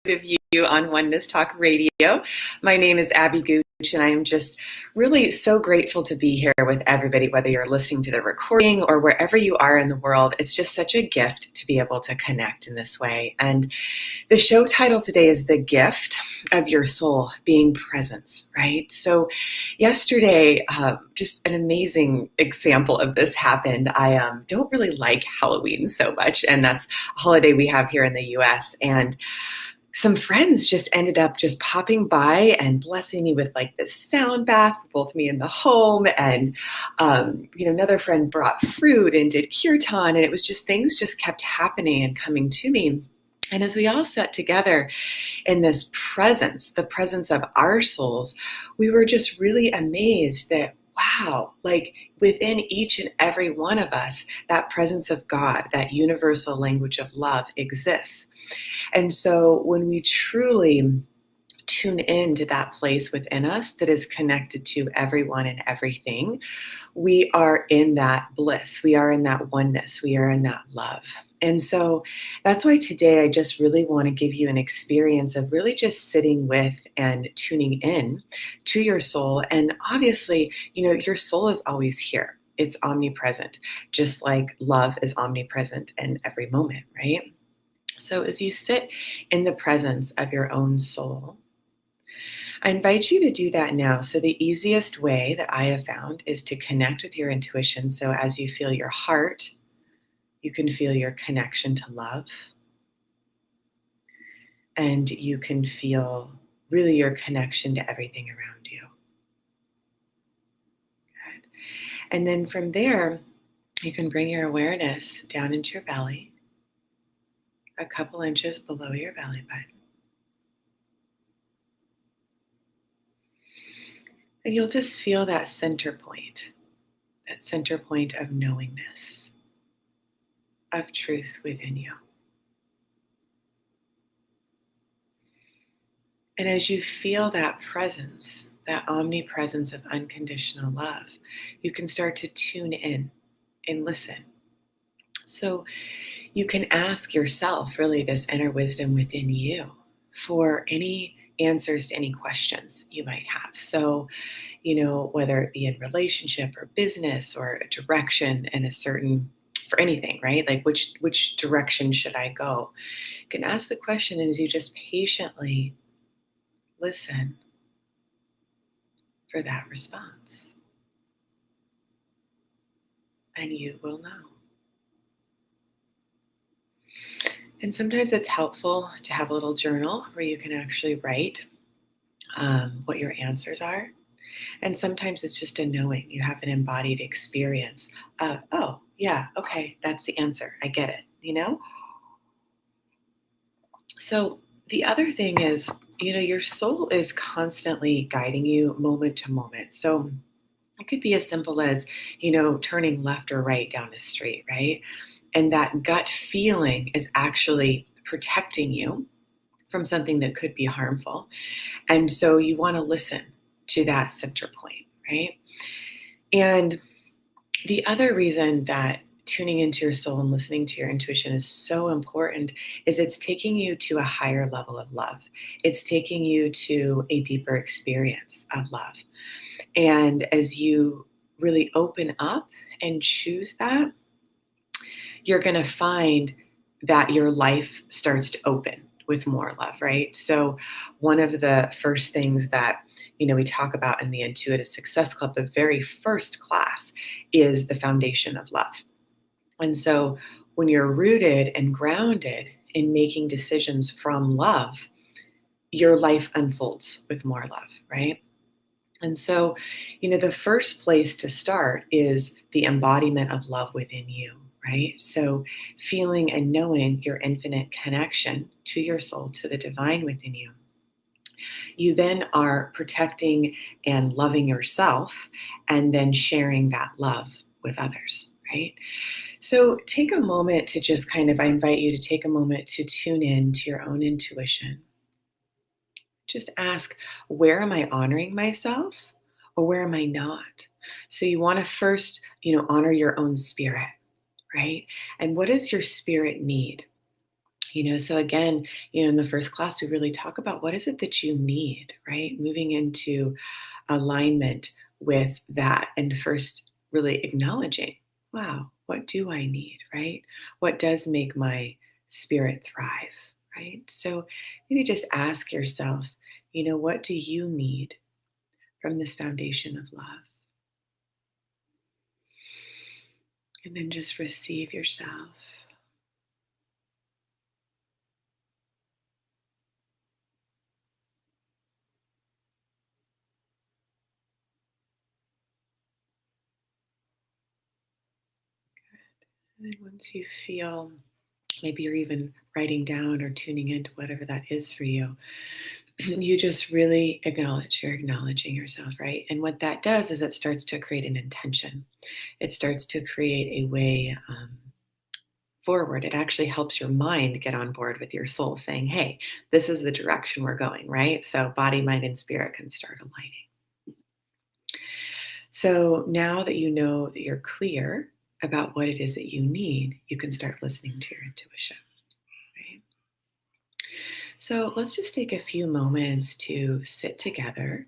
of you on Oneness Talk Radio. My name is Abby Gooch, and I'm just really so grateful to be here with everybody, whether you're listening to the recording or wherever you are in the world. It's just such a gift to be able to connect in this way. And the show title today is The Gift of Your Soul Being Presence, right? So yesterday, just an amazing example of this happened. I don't really like Halloween so much, and that's a holiday we have here in the US. And some friends just ended up just popping by and blessing me with like this sound bath for both me and the home. And, another friend brought fruit and did kirtan. And it was just things just kept happening and coming to me. And as we all sat together in this presence, the presence of our souls, we were just really amazed that, wow, like within each and every one of us, that presence of God, that universal language of love exists. And so when we truly tune into that place within us that is connected to everyone and everything, we are in that bliss. We are in that oneness. We are in that love. And so that's why today I just really want to give you an experience of really just sitting with and tuning in to your soul. And obviously, your soul is always here. It's omnipresent, just like love is omnipresent in every moment, right? So as you sit in the presence of your own soul, I invite you to do that now. So the easiest way that I have found is to connect with your intuition. So as you feel your heart, you can feel your connection to love. And you can feel really your connection to everything around you. Good. And then from there, you can bring your awareness down into your belly, a couple inches below your belly button. And you'll just feel that center point of knowingness, of truth within you. And as you feel that presence, that omnipresence of unconditional love, you can start to tune in and listen. So you can ask yourself, really, this inner wisdom within you for any answers to any questions you might have. So, whether it be in relationship or business or a direction in a certain, for anything, right? Like which direction should I go? You can ask the question as you just patiently listen for that response. And you will know. And sometimes it's helpful to have a little journal where you can actually write what your answers are. And sometimes it's just a knowing. You have an embodied experience of, oh, yeah, okay, that's the answer. I get it, So the other thing is, your soul is constantly guiding you moment to moment. So it could be as simple as, turning left or right down the street, right? And that gut feeling is actually protecting you from something that could be harmful. And so you want to listen to that center point, right? And the other reason that tuning into your soul and listening to your intuition is so important is it's taking you to a higher level of love. It's taking you to a deeper experience of love. And as you really open up and choose that, you're going to find that your life starts to open with more love, right? So one of the first things that, we talk about in the Intuitive Success Club, the very first class, is the foundation of love. And so when you're rooted and grounded in making decisions from love, your life unfolds with more love, right? And so, the first place to start is the embodiment of love within you, right? So feeling and knowing your infinite connection to your soul, to the divine within you. You then are protecting and loving yourself and then sharing that love with others, right? So take a moment to just I invite you to take a moment to tune in to your own intuition. Just ask, where am I honoring myself or where am I not? So you want to first, honor your own spirit, right? And what does your spirit need? So again, in the first class, we really talk about what is it that you need, right? Moving into alignment with that and first really acknowledging, wow, what do I need, right? What does make my spirit thrive, right? So maybe just ask yourself, what do you need from this foundation of love? And then just receive yourself. And then once you feel, maybe you're even writing down or tuning into whatever that is for you, you just really acknowledge, you're acknowledging yourself, right? And what that does is it starts to create an intention. It starts to create a way forward. It actually helps your mind get on board with your soul, saying, hey, this is the direction we're going, right? So body, mind, and spirit can start aligning. So now that you know that you're clear about what it is that you need, you can start listening to your intuition, right? So let's just take a few moments to sit together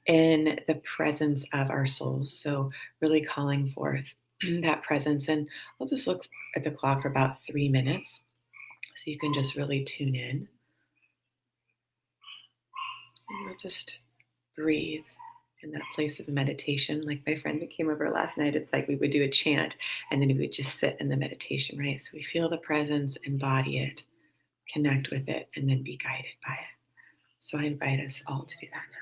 in the presence of our souls. So, really calling forth that presence. And I'll just look at the clock for about 3 minutes so you can just really tune in. And we'll just breathe in that place of meditation. Like my friend that came over last night, it's like we would do a chant and then we would just sit in the meditation, right? So we feel the presence, embody it, connect with it, and then be guided by it. So I invite us all to do that now.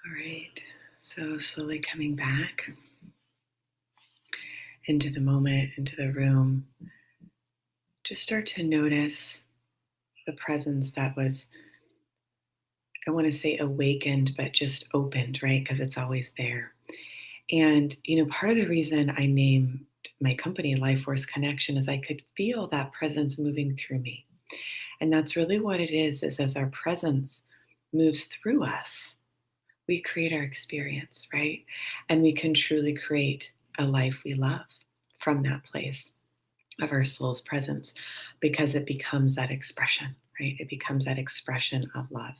All right. So slowly coming back into the moment, into the room, just start to notice the presence that was, I want to say awakened, but just opened, right? Because it's always there. And, part of the reason I named my company Life Force Connection is I could feel that presence moving through me. And that's really what it is as our presence moves through us, we create our experience, right? And we can truly create a life we love from that place of our soul's presence because it becomes that expression, right? It becomes that expression of love.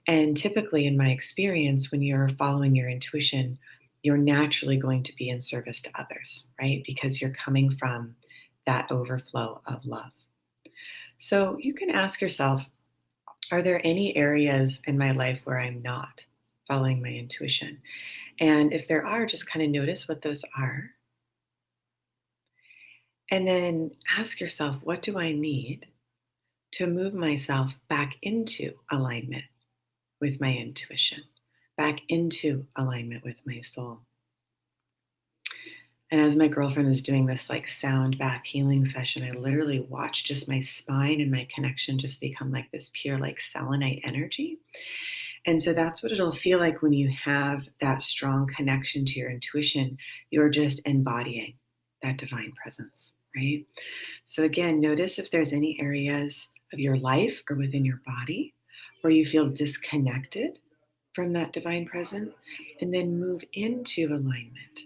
And typically, in my experience, when you're following your intuition, you're naturally going to be in service to others, right? Because you're coming from that overflow of love. So you can ask yourself, are there any areas in my life where I'm not following my intuition? And if there are, just kind of notice what those are. And then ask yourself, what do I need to move myself back into alignment with my intuition, back into alignment with my soul? And as my girlfriend was doing this like sound bath healing session, I literally watched just my spine and my connection just become like this pure, like selenite energy. And so that's what it'll feel like when you have that strong connection to your intuition. You're just embodying that divine presence, right? So again, notice if there's any areas of your life or within your body where you feel disconnected from that divine presence, and then move into alignment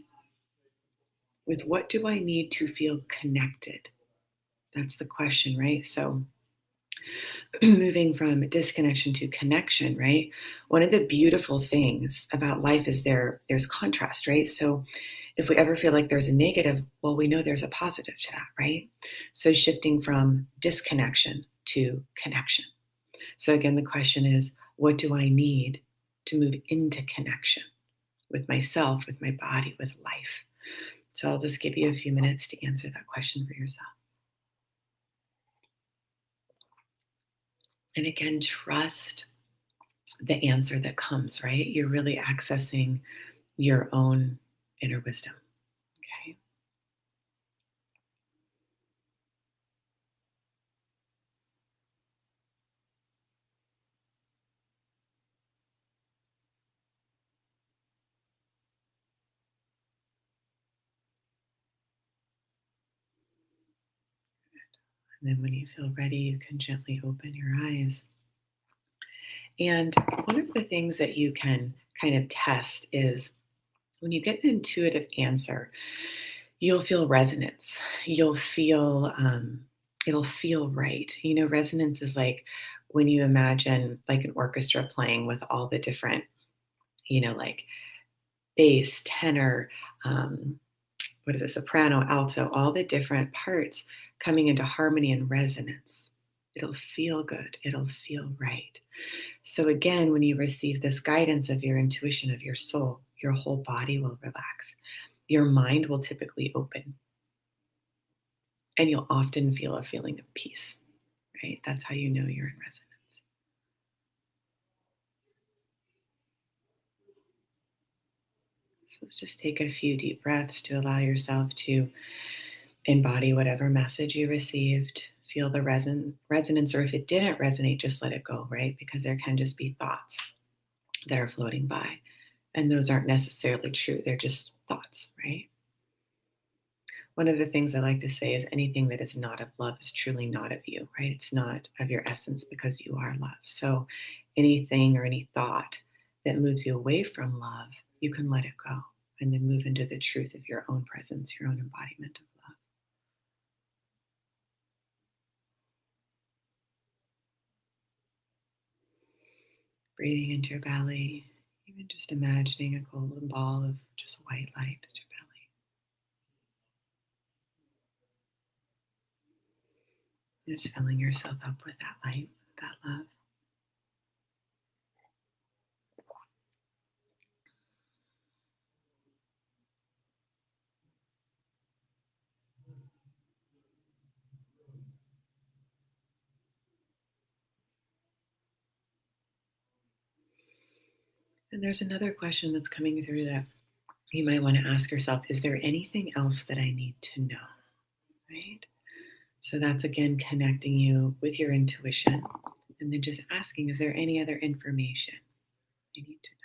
with what do I need to feel connected? That's the question, right? So moving from disconnection to connection, right? One of the beautiful things about life is there's contrast, right? So if we ever feel like there's a negative, well, we know there's a positive to that, right? So shifting from disconnection to connection. So again, the question is, what do I need to move into connection with myself, with my body, with life? So I'll just give you a few minutes to answer that question for yourself. And again, trust the answer that comes, right? You're really accessing your own inner wisdom. Okay. And then when you feel ready, you can gently open your eyes. And one of the things that you can kind of test is when you get an intuitive answer, you'll feel resonance. You'll feel, it'll feel right. Resonance is like when you imagine like an orchestra playing with all the different, like bass, tenor, what is it, soprano, alto, all the different parts coming into harmony and resonance. It'll feel good. It'll feel right. So again, when you receive this guidance of your intuition, of your soul, your whole body will relax. Your mind will typically open. And you'll often feel a feeling of peace, right? That's how you know you're in resonance. So let's just take a few deep breaths to allow yourself to embody whatever message you received. Feel the resonance, or if it didn't resonate, just let it go, right? Because there can just be thoughts that are floating by. And those aren't necessarily true. They're just thoughts, right? One of the things I like to say is anything that is not of love is truly not of you, right? It's not of your essence because you are love. So anything or any thought that moves you away from love, you can let it go and then move into the truth of your own presence, your own embodiment of love. Breathing into your belly, even just imagining a golden ball of just white light at your belly. Just filling yourself up with that light, that love. And there's another question that's coming through that you might want to ask yourself, is there anything else that I need to know? Right? So that's again connecting you with your intuition and then just asking, is there any other information I need to know?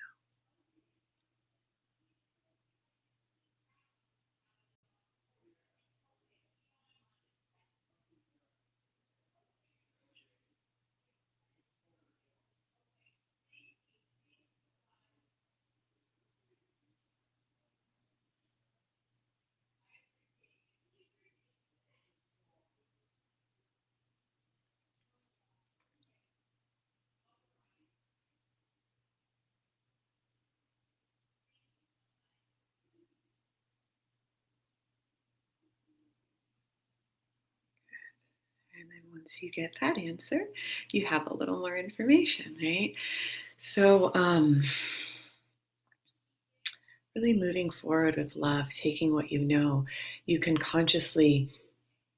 And then once you get that answer, you have a little more information, right? So, really moving forward with love, taking what you know, you can consciously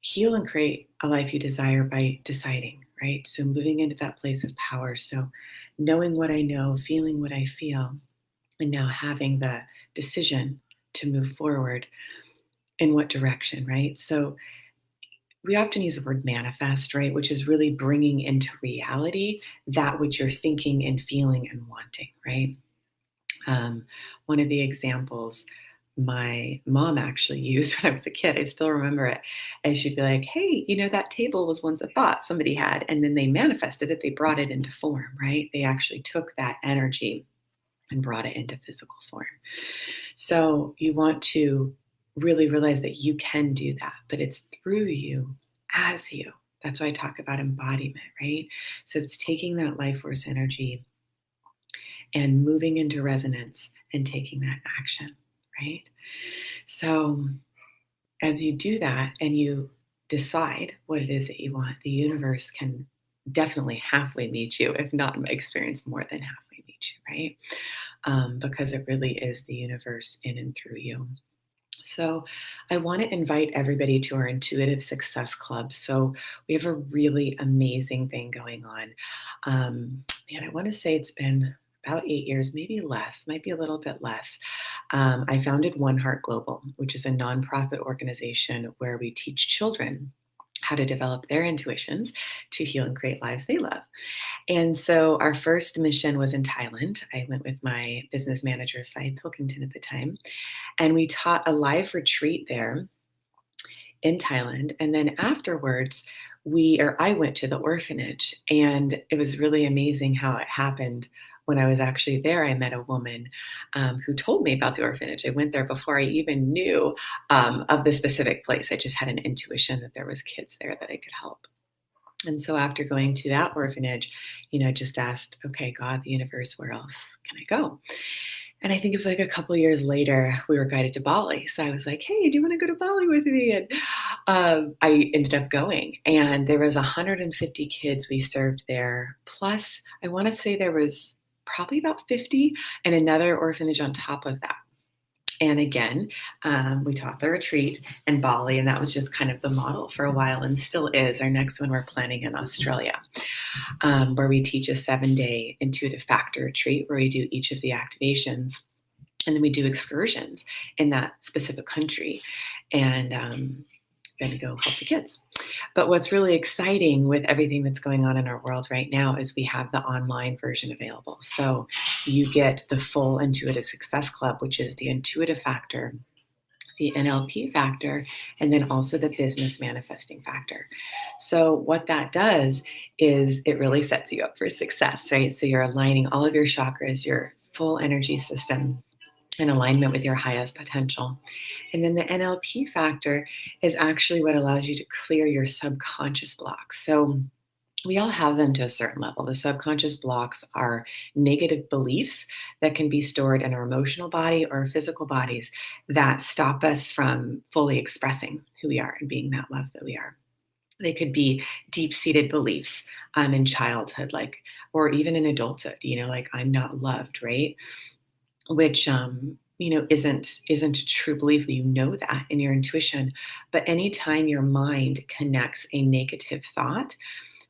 heal and create a life you desire by deciding, right? So, moving into that place of power. So, knowing what I know, feeling what I feel, and now having the decision to move forward in what direction, right? So, we often use the word manifest, right? Which is really bringing into reality that which you're thinking and feeling and wanting, right? One of the examples my mom actually used when I was a kid, I still remember it, and she'd be like, hey, that table was once a thought somebody had, and then they manifested it, they brought it into form, right? They actually took that energy and brought it into physical form. So you want to really realize that you can do that, but it's through you, as you. That's why I talk about embodiment, right? So it's taking that life force energy and moving into resonance and taking that action, right? So as you do that and you decide what it is that you want, the universe can definitely halfway meet you, if not in my experience, more than halfway meet you, right? Because it really is the universe in and through you. So, I want to invite everybody to our Intuitive Success Club. So, we have a really amazing thing going on. I want to say it's been about 8 years, maybe less, might be a little bit less. I founded One Heart Global, which is a nonprofit organization where we teach children how to develop their intuitions to heal and create lives they love. And so our first mission was in Thailand. I went with my business manager, Sai Pilkington, at the time, and we taught a live retreat there in Thailand. And then afterwards, I went to the orphanage, and it was really amazing how it happened. When I was actually there, I met a woman who told me about the orphanage. I went there before I even knew of the specific place. I just had an intuition that there was kids there that I could help. And so after going to that orphanage, just asked, okay, God, the universe, where else can I go? And I think it was like a couple years later, we were guided to Bali. So I was like, hey, do you want to go to Bali with me? And I ended up going. And there was 150 kids we served there. Plus, I want to say there was probably about 50 and another orphanage on top of that. And again, we taught the retreat in Bali, and that was just kind of the model for a while and still is. Our next one we're planning in Australia, where we teach a 7-day intuitive factor retreat where we do each of the activations. And then we do excursions in that specific country and then go help the kids. But what's really exciting with everything that's going on in our world right now is we have the online version available. So you get the full Intuitive Success Club, which is the intuitive factor, the NLP factor, and then also the business manifesting factor. So what that does is it really sets you up for success, right? So you're aligning all of your chakras, your full energy system in alignment with your highest potential. And then the NLP factor is actually what allows you to clear your subconscious blocks. So we all have them to a certain level. The subconscious blocks are negative beliefs that can be stored in our emotional body or physical bodies that stop us from fully expressing who we are and being that love that we are. They could be deep-seated beliefs in childhood, or even in adulthood, like I'm not loved, right? Which isn't a true belief. That that in your intuition. But anytime your mind connects a negative thought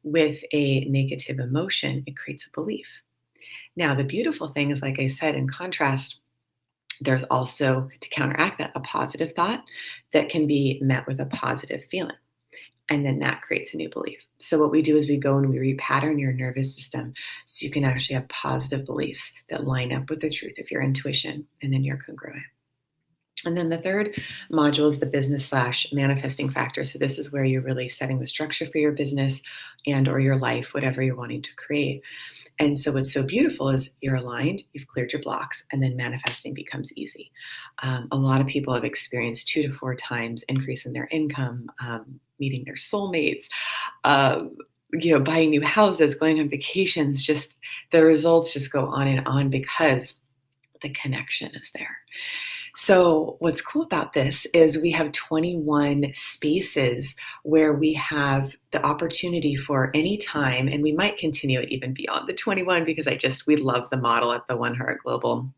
with a negative emotion, it creates a belief. Now, the beautiful thing is, like I said, in contrast, there's also, to counteract that, a positive thought that can be met with a positive feeling. And then that creates a new belief. So what we do is we go and we repattern your nervous system so you can actually have positive beliefs that line up with the truth of your intuition, and then you're congruent. And then the third module is the business slash manifesting factor. So this is where you're really setting the structure for your business and or your life, whatever you're wanting to create. And so what's so beautiful is you're aligned, you've cleared your blocks, and then manifesting becomes easy. A lot of people have experienced 2 to 4 times increase in their income, meeting their soulmates, buying new houses, going on vacations. Just the results just go on because the connection is there. So what's cool about this is we have 21 spaces where we have the opportunity for any time, and we might continue it even beyond the 21 because we love the model at the One Heart Global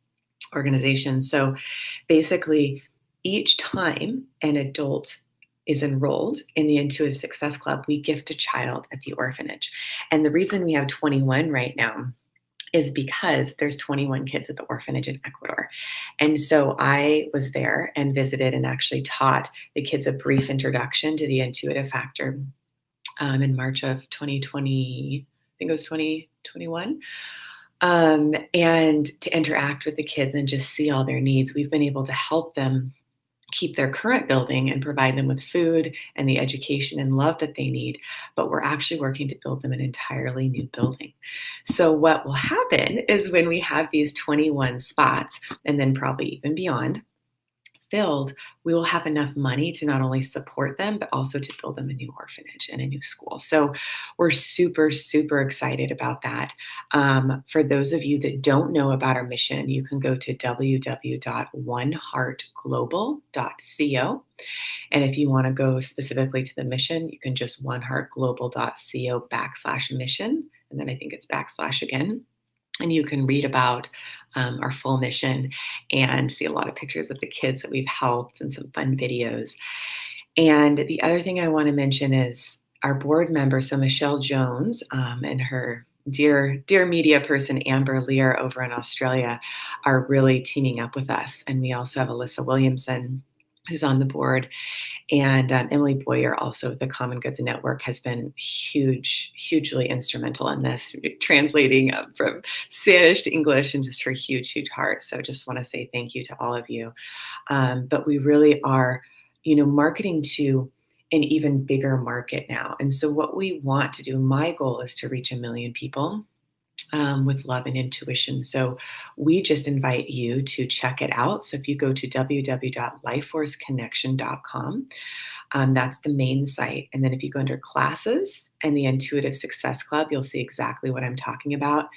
organization. So basically, each time an adult is enrolled in the Intuitive Success Club, we gift a child at the orphanage. And the reason we have 21 right now is because there's 21 kids at the orphanage in Ecuador. And so I was there and visited and actually taught the kids a brief introduction to the intuitive factor in March of 2020, I think it was 2021. And to interact with the kids and just see all their needs. We've been able to help them keep their current building and provide them with food and the education and love that they need, but we're actually working to build them an entirely new building. So what will happen is when we have these 21 spots, and then probably even beyond, filled, we will have enough money to not only support them, but also to build them a new orphanage and a new school. So we're super, super excited about that. For those of you that don't know about our mission, you can go to www.oneheartglobal.co. And if you want to go specifically to the mission, you can just oneheartglobal.co/mission. And then I think it's / again. And you can read about our full mission and see a lot of pictures of the kids that we've helped and some fun videos. And the other thing I want to mention is our board member, so Michelle Jones and her dear media person, Amber Lear over in Australia, are really teaming up with us. And we also have Alyssa Williamson, who's on the board. And Emily Boyer, also the Common Goods Network, has been hugely instrumental in this, translating from Spanish to English, and just her huge heart. So just want to say thank you to all of you. But we really are, marketing to an even bigger market now. And so what we want to do, my goal is to reach 1 million people. With love and intuition. So we just invite you to check it out. So if you go to www.lifeforceconnection.com, that's the main site. And then if you go under classes and the Intuitive Success Club, you'll see exactly what I'm talking about.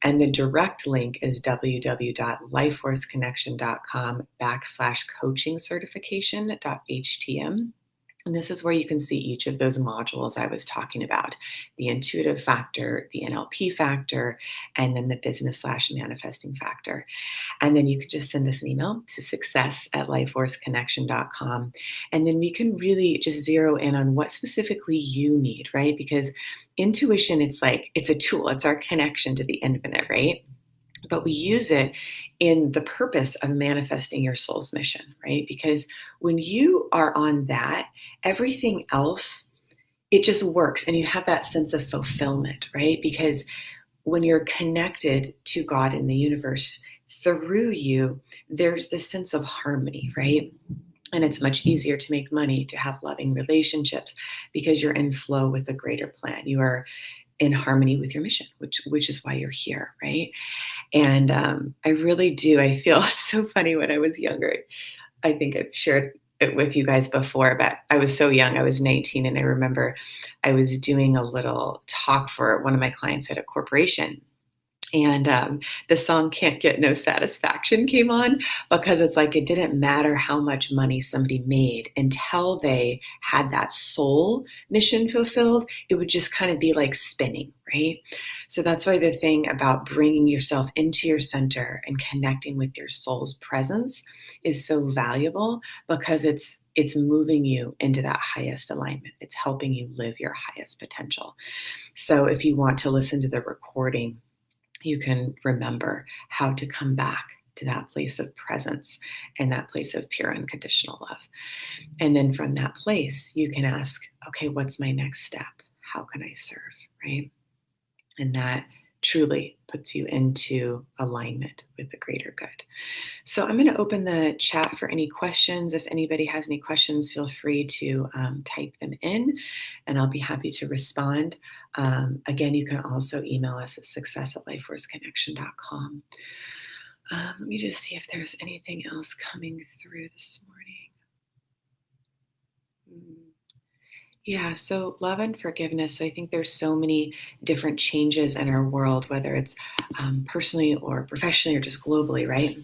And the direct link is www.lifeforceconnection.com/coaching certification.htm. And this is where you can see each of those modules I was talking about, the intuitive factor, the NLP factor, and then the business / manifesting factor. And then you could just send us an email to success@lifeforceconnection.com. And then we can really just zero in on what specifically you need, right? Because intuition, it's a tool. It's our connection to the infinite, right? But we use it in the purpose of manifesting your soul's mission, right? Because when you are on that, everything else, it just works. And you have that sense of fulfillment, right? Because when you're connected to God in the universe, through you, there's this sense of harmony, right? And it's much easier to make money, to have loving relationships, because you're in flow with a greater plan. You are in harmony with your mission, which is why you're here, right? And I really do. I feel it's so funny. When I was younger, I think I've shared it with you guys before, but I was so young. I was 19, and I remember I was doing a little talk for one of my clients at a corporation. And the song Can't Get No Satisfaction came on, because it's like it didn't matter how much money somebody made until they had that soul mission fulfilled. It would just kind of be like spinning, right? So that's why the thing about bringing yourself into your center and connecting with your soul's presence is so valuable, because it's moving you into that highest alignment. It's helping you live your highest potential. So if you want to listen to the recording you can remember how to come back to that place of presence and that place of pure unconditional love. And then from that place, you can ask, okay, what's my next step? How can I serve? Right? And that truly puts you into alignment with the greater good. So I'm going to open the chat for any questions. If anybody has any questions, feel free to type them in and I'll be happy to respond. Again, you can also email us at success@lifeforceconnection.com. Let me just see if there's anything else coming through this morning. Yeah, so love and forgiveness. I think there's so many different changes in our world, whether it's personally or professionally or just globally, right?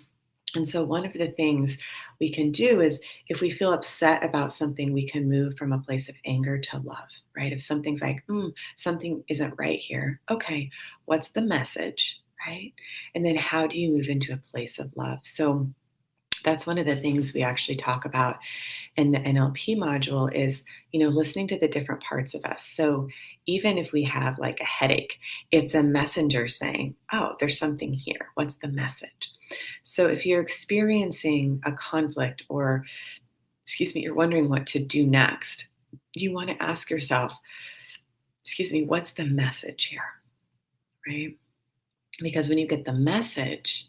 And so one of the things we can do is if we feel upset about something, we can move from a place of anger to love, right? If something's like, something isn't right here. Okay, what's the message, right? And then how do you move into a place of love? So that's one of the things we actually talk about in the NLP module is, listening to the different parts of us. So even if we have like a headache, it's a messenger saying, oh, there's something here. What's the message? So if you're experiencing a conflict or, you're wondering what to do next, you want to ask yourself, what's the message here, right? Because when you get the message,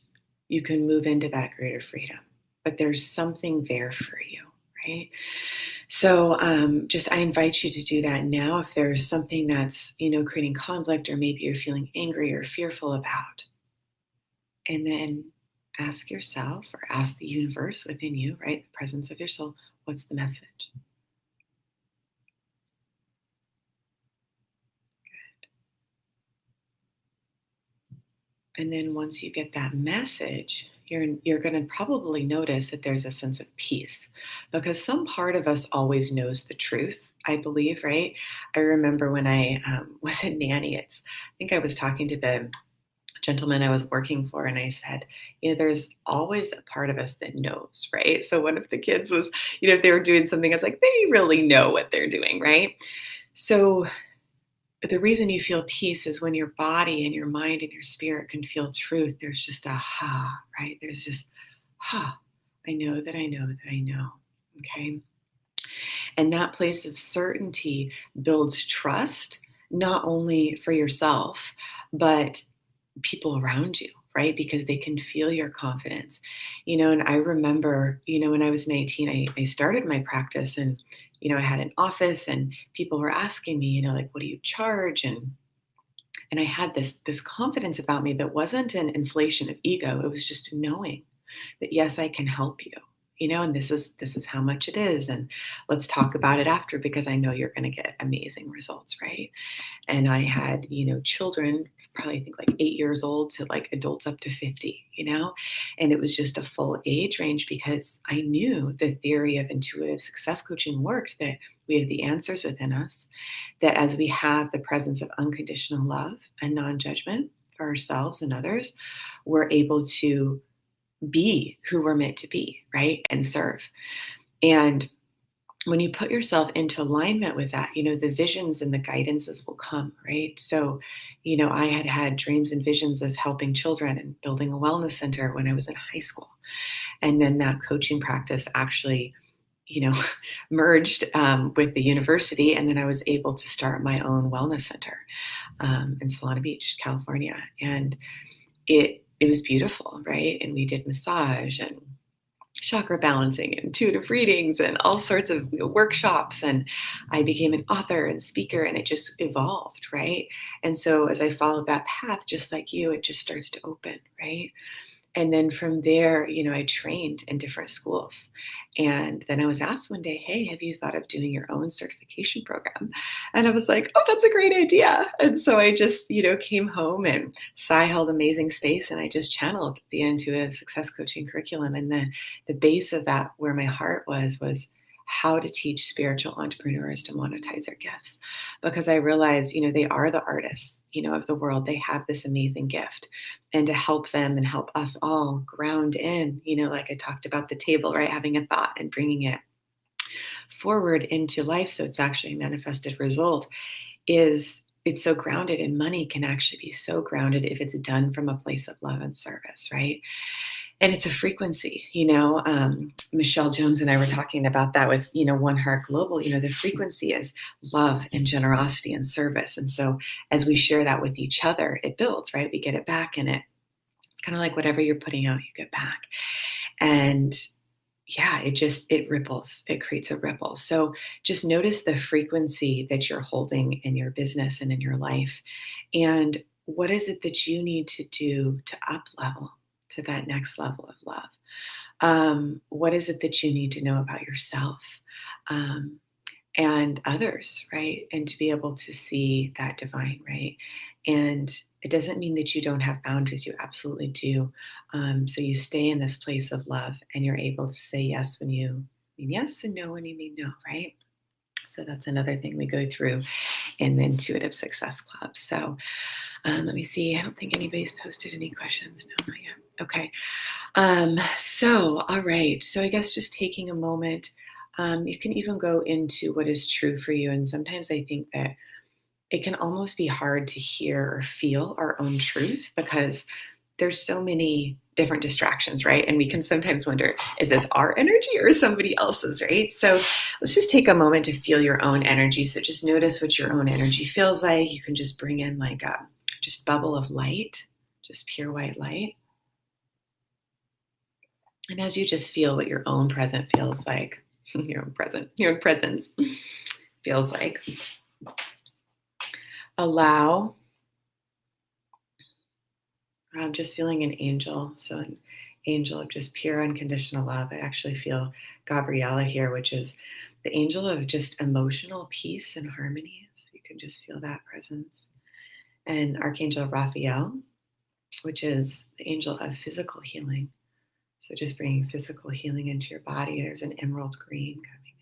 you can move into that greater freedom. But there's something there for you, right? So I invite you to do that now if there's something that's, creating conflict or maybe you're feeling angry or fearful about. And then ask yourself or ask the universe within you, right? The presence of your soul, what's the message? Good. And then once you get that message, you're going to probably notice that there's a sense of peace because some part of us always knows the truth, I believe, right? I remember when I was a nanny, I think I was talking to the gentleman I was working for, and I said, there's always a part of us that knows, right? So one of the kids was, if they were doing something, I was like, they really know what they're doing, right? So the reason you feel peace is when your body and your mind and your spirit can feel truth. There's just a ha, right? There's just ha. I know that I know that I know. Okay. And that place of certainty builds trust, not only for yourself, but people around you, right? Because they can feel your confidence. And I remember, when I was 19, I started my practice and, I had an office and people were asking me, like, what do you charge? And I had this confidence about me that wasn't an inflation of ego. It was just knowing that, yes, I can help you, and this is how much it is. And let's talk about it after because I know you're going to get amazing results, right? And I had, children, probably I think like 8 years old to like adults up to 50, and it was just a full age range because I knew the theory of intuitive success coaching worked, that we have the answers within us, that as we have the presence of unconditional love and non-judgment for ourselves and others, we're able to be who we're meant to be, right? And serve. And when you put yourself into alignment with that, the visions and the guidances will come, right? So, I had dreams and visions of helping children and building a wellness center when I was in high school. And then that coaching practice actually, merged with the university. And then I was able to start my own wellness center in Solana Beach, California. And it was beautiful, right? And we did massage and chakra balancing and intuitive readings and all sorts of workshops. And I became an author and speaker, and it just evolved, right? And so as I followed that path, just like you, it just starts to open, right? And then from there, I trained in different schools. And then I was asked one day, hey, have you thought of doing your own certification program? And I was like, oh, that's a great idea. And so I just, came home, and Sai held amazing space, and I just channeled the intuitive success coaching curriculum. And the base of that, where my heart was how to teach spiritual entrepreneurs to monetize their gifts. Because I realized, they are the artists, of the world. They have this amazing gift. And to help them and help us all ground in, like I talked about the table, right? Having a thought and bringing it forward into life so it's actually a manifested result is it's so grounded, and money can actually be so grounded if it's done from a place of love and service, right? And it's a frequency, Michelle Jones and I were talking about that with, One Heart Global. The frequency is love and generosity and service. And so as we share that with each other, it builds, right? We get it back, and it's kind of like whatever you're putting out, you get back. And yeah, it ripples. It creates a ripple. So just notice the frequency that you're holding in your business and in your life. And what is it that you need to do to up level to that next level of love? What is it that you need to know about yourself and others, right? And to be able to see that divine, right? And it doesn't mean that you don't have boundaries. You absolutely do. So you stay in this place of love, and you're able to say yes when you mean yes, and no when you mean no, right? So that's another thing we go through in the Intuitive Success Club. So let me see. I don't think anybody's posted any questions. No, not yet. Okay. So, all right. So I guess just taking a moment, you can even go into what is true for you. And sometimes I think that it can almost be hard to hear or feel our own truth because there's so many different distractions, right? And we can sometimes wonder, is this our energy or somebody else's, right? So let's just take a moment to feel your own energy. So just notice what your own energy feels like. You can just bring in like a just bubble of light, just pure white light. And as you just feel what your own present feels like, your own presence feels like, allow, I'm just feeling an angel. So an angel of just pure unconditional love. I actually feel Gabriella here, which is the angel of just emotional peace and harmony. So you can just feel that presence. And Archangel Raphael, which is the angel of physical healing. So just bringing physical healing into your body. There's an emerald green coming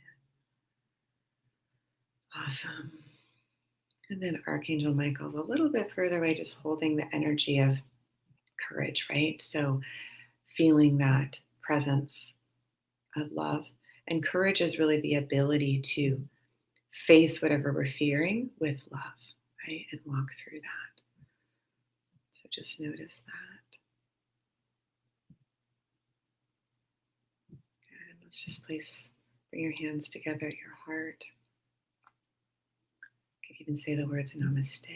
in. Awesome. And then Archangel Michael's a little bit further away, just holding the energy of courage, right? So feeling that presence of love. And courage is really the ability to face whatever we're fearing with love, right? And walk through that. So just notice that. And let's just bring your hands together at your heart. You can even say the words namaste.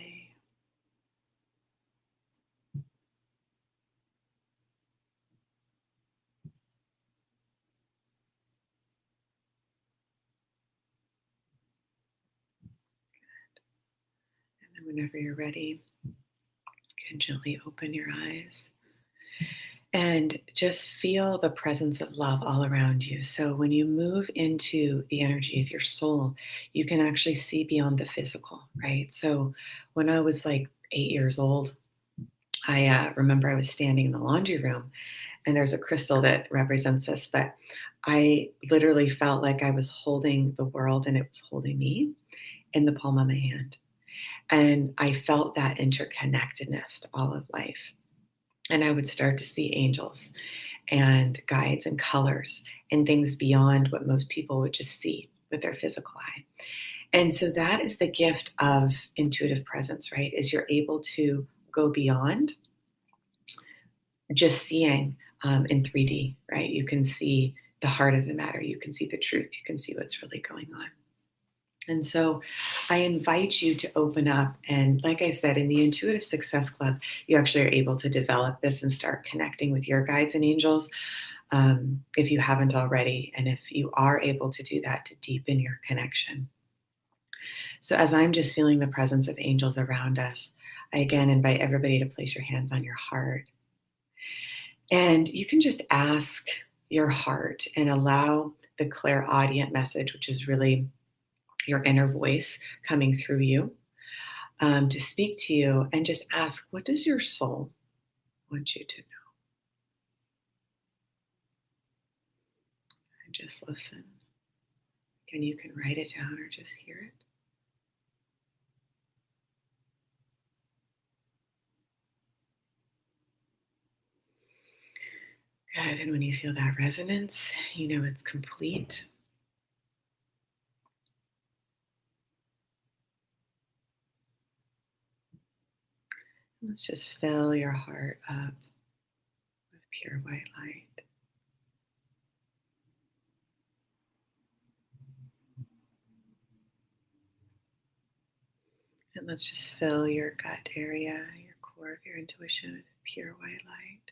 And then whenever you're ready, you can gently open your eyes and just feel the presence of love all around you. So when you move into the energy of your soul, you can actually see beyond the physical, right? So when I was like 8 years old, I remember I was standing in the laundry room, and there's a crystal that represents this, but I literally felt like I was holding the world and it was holding me in the palm of my hand. And I felt that interconnectedness to all of life. And I would start to see angels and guides and colors and things beyond what most people would just see with their physical eye. And so that is the gift of intuitive presence, right? Is you're able to go beyond just seeing in 3D, right? You can see the heart of the matter. You can see the truth. You can see what's really going on. And so I invite you to open up. And like I said, in the Intuitive Success Club, you actually are able to develop this and start connecting with your guides and angels if you haven't already. And if you are able to do that, to deepen your connection. So as I'm just feeling the presence of angels around us, I again invite everybody to place your hands on your heart. And you can just ask your heart and allow the clairaudient message, which is really your inner voice coming through you, to speak to you, and just ask, what does your soul want you to know? And just listen. And you can write it down or just hear it. Good. And when you feel that resonance, you know it's complete. Let's just fill your heart up with pure white light. And let's just fill your gut area, your core of your intuition with pure white light.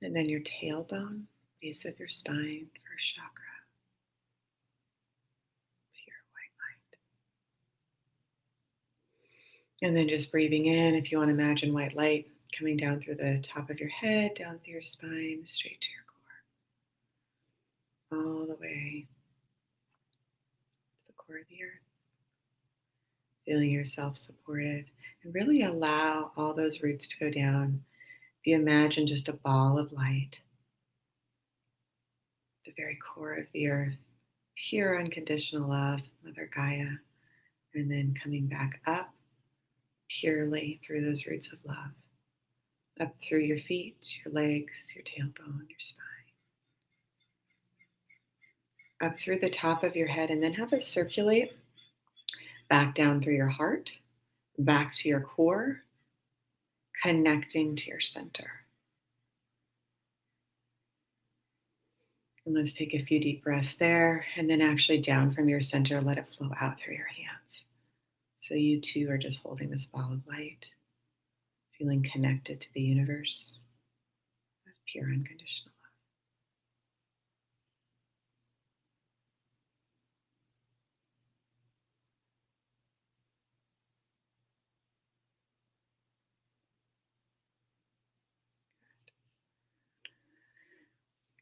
And then your tailbone, base of your spine, first chakra, pure white light. And then just breathing in, if you want to imagine white light coming down through the top of your head, down through your spine, straight to your core, all the way to the core of the earth. Feeling yourself supported, and really allow all those roots to go down. If you imagine just a ball of light, the very core of the earth, pure unconditional love, Mother Gaia, and then coming back up purely through those roots of love, up through your feet, your legs, your tailbone, your spine, up through the top of your head, and then have it circulate back down through your heart, back to your core, connecting to your center. And let's take a few deep breaths there, and then actually down from your center, let it flow out through your hands. So you too are just holding this ball of light, feeling connected to the universe with pure unconditional love.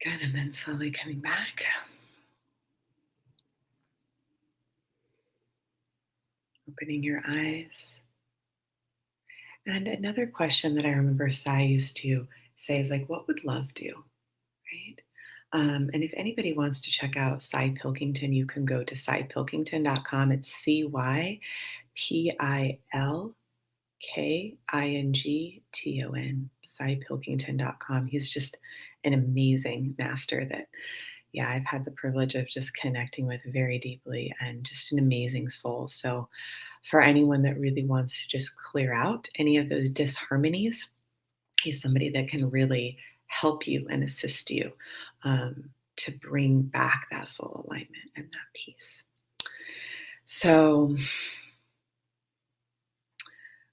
Good, and then slowly coming back. Opening your eyes. And another question that I remember Sai used to say is like, what would love do? Right? And if anybody wants to check out Sai Pilkington, you can go to saipilkington.com. It's CYPILKINGTON, saipilkington.com. He's just an amazing master that, yeah, I've had the privilege of just connecting with very deeply, and just an amazing soul. So for anyone that really wants to just clear out any of those disharmonies, he's somebody that can really help you and assist you to bring back that soul alignment and that peace. So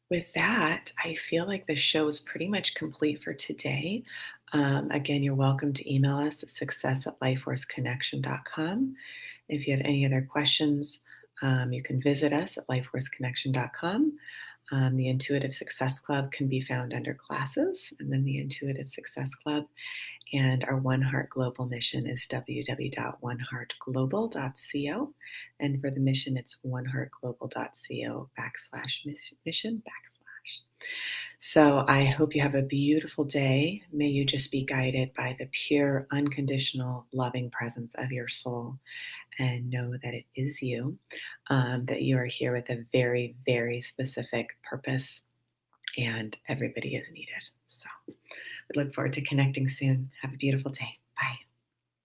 with that, I feel like the show is pretty much complete for today. Again, you're welcome to email us at success@lifeforceconnection.com. If you have any other questions, you can visit us at lifeforceconnection.com. The Intuitive Success Club can be found under classes, and then the Intuitive Success Club. And our One Heart Global mission is www.oneheartglobal.co. And for the mission, it's oneheartglobal.co/mission/. So I hope you have a beautiful day. May you just be guided by the pure, unconditional, loving presence of your soul, and know that it is you, that you are here with a very, very specific purpose, and everybody is needed. So we look forward to connecting soon. Have a beautiful day. Bye.